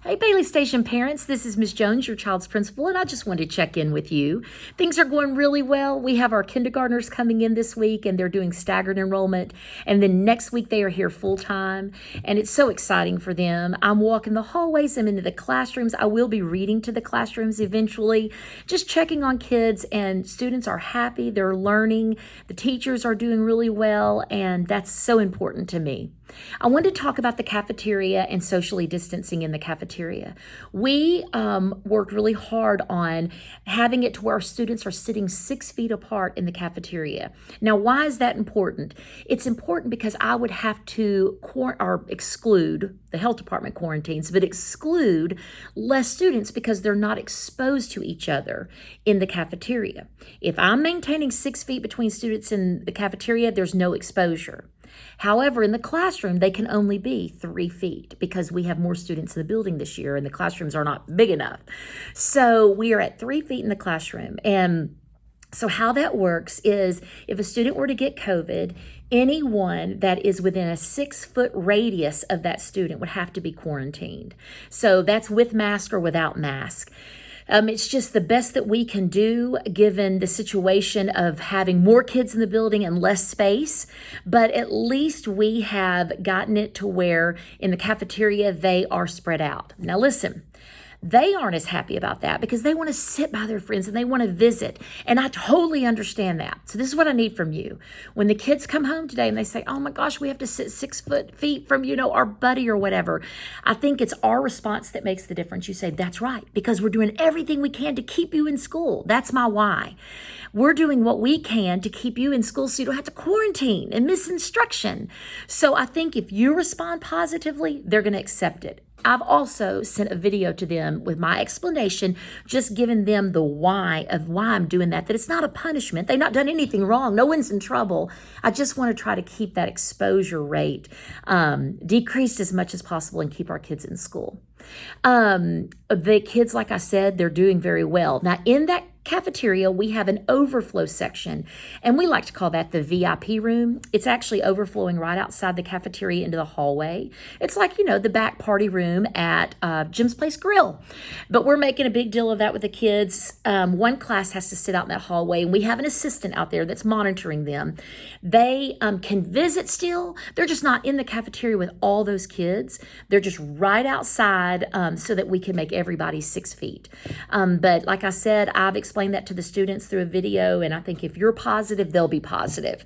Hey, Bailey Station parents, this is Miss Jones, your child's principal, and I just wanted to check in with you. Things are going really well. We have our kindergartners coming in this week, and they're doing staggered enrollment, and then next week they are here full time, and it's so exciting for them. I'm walking the hallways, I'm into the classrooms. I will be reading to the classrooms eventually, just checking on kids, and students are happy, they're learning, the teachers are doing really well, and that's so important to me. I wanted to talk about the cafeteria and socially distancing in the cafeteria. We worked really hard on having it to where our students are sitting 6 feet apart in the cafeteria. Now, why is that important? It's important because I would have to exclude, the health department quarantines, but exclude less students because they're not exposed to each other in the cafeteria. If I'm maintaining 6 feet between students in the cafeteria, there's no exposure. However, in the classroom, they can only be 3 feet because we have more students in the building this year and the classrooms are not big enough. So we are at 3 feet in the classroom. And so how that works is if a student were to get COVID, anyone that is within a 6-foot radius of that student would have to be quarantined. So that's with mask or without mask. It's just the best that we can do given the situation of having more kids in the building and less space. But at least we have gotten it to where in the cafeteria, they are spread out. Now listen, they aren't as happy about that because they want to sit by their friends and they want to visit. And I totally understand that. So this is what I need from you. When the kids come home today and they say, oh my gosh, we have to sit 6 feet from, our buddy or whatever. I think it's our response that makes the difference. You say, that's right, because we're doing everything we can to keep you in school. That's my why. We're doing what we can to keep you in school so you don't have to quarantine and miss instruction. So I think if you respond positively, they're going to accept it. I've also sent a video to them with my explanation, just giving them the why of why I'm doing that it's not a punishment. They've not done anything wrong. No one's in trouble. I just want to try to keep that exposure rate decreased as much as possible and keep our kids in school. The kids, like I said, they're doing very well. Now, in that cafeteria, we have an overflow section, and we like to call that the VIP room. It's actually overflowing right outside the cafeteria into the hallway. It's like, the back party room at Jim's Place Grill. But we're making a big deal of that with the kids. One class has to sit out in that hallway, and we have an assistant out there that's monitoring them. They can visit still. They're just not in the cafeteria with all those kids. They're just right outside so that we can make everybody 6 feet. But like I said, I've explained that to the students through a video, and I think if you're positive, they'll be positive.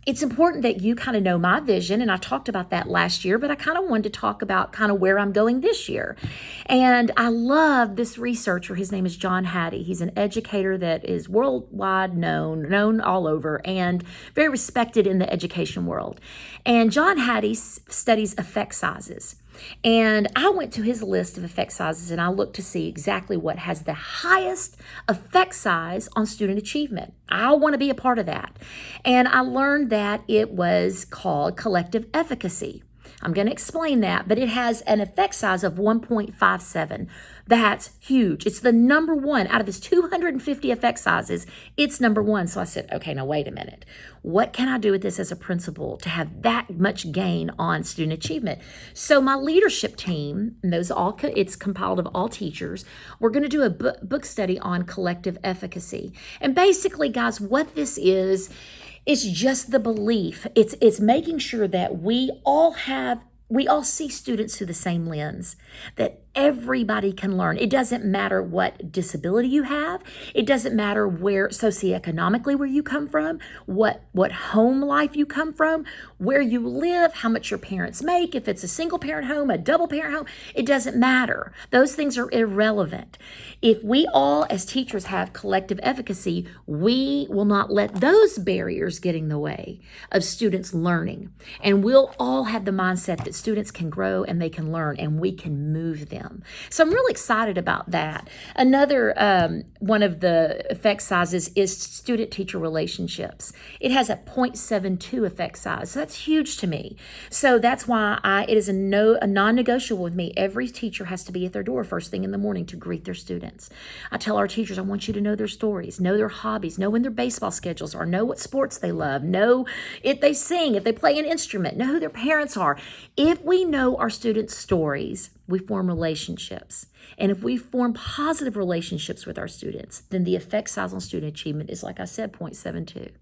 It's important that you kind of know my vision, and I talked about that last year, but I kind of wanted to talk about kind of where I'm going this year. And I love this researcher. His name is John Hattie. He's an educator that is worldwide known all over, and very respected in the education world. And John Hattie studies effect sizes. And I went to his list of effect sizes and I looked to see exactly what has the highest effect size on student achievement. I want to be a part of that. And I learned that it was called collective efficacy. I'm going to explain that, but it has an effect size of 1.57. That's huge. It's the number one out of his 250 effect sizes. It's number one. So I said, okay, now wait a minute. What can I do with this as a principal to have that much gain on student achievement? So my leadership team, and it's compiled of all teachers, we're going to do a book study on collective efficacy. And basically, guys, what this is, it's just the belief. It's making sure that we all see students through the same lens, that everybody can learn. It doesn't matter what disability you have. It doesn't matter where socioeconomically where you come from, what home life you come from, where you live, how much your parents make, if it's a single parent home, a double parent home, it doesn't matter. Those things are irrelevant. If we all as teachers have collective efficacy, we will not let those barriers get in the way of students learning. And we'll all have the mindset that students can grow and they can learn and we can move them. So I'm really excited about that. Another one of the effect sizes is student-teacher relationships. It has a 0.72 effect size. So that's huge to me. So that's why it is a non-negotiable with me. Every teacher has to be at their door first thing in the morning to greet their students. I tell our teachers, I want you to know their stories, know their hobbies, know when their baseball schedules are, know what sports they love, know if they sing, if they play an instrument, know who their parents are. If we know our students' stories, We form relationships. And if we form positive relationships with our students, then the effect size on student achievement is, like I said, 0.72.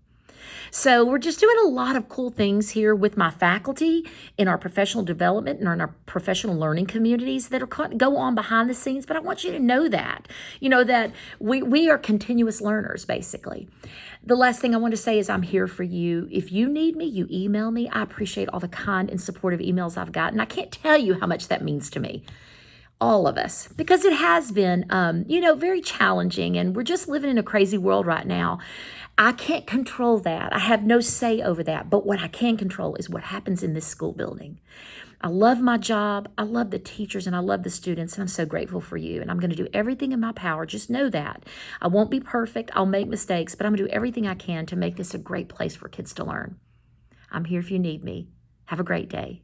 So we're just doing a lot of cool things here with my faculty in our professional development and in our professional learning communities that are go on behind the scenes. But I want you to know that, that we are continuous learners, basically. The last thing I want to say is I'm here for you. If you need me, you email me. I appreciate all the kind and supportive emails I've gotten. I can't tell you how much that means to me. All of us, because it has been, very challenging, and we're just living in a crazy world right now. I can't control that. I have no say over that. But what I can control is what happens in this school building. I love my job. I love the teachers, and I love the students, and I'm so grateful for you. And I'm going to do everything in my power. Just know that. I won't be perfect. I'll make mistakes, but I'm going to do everything I can to make this a great place for kids to learn. I'm here if you need me. Have a great day.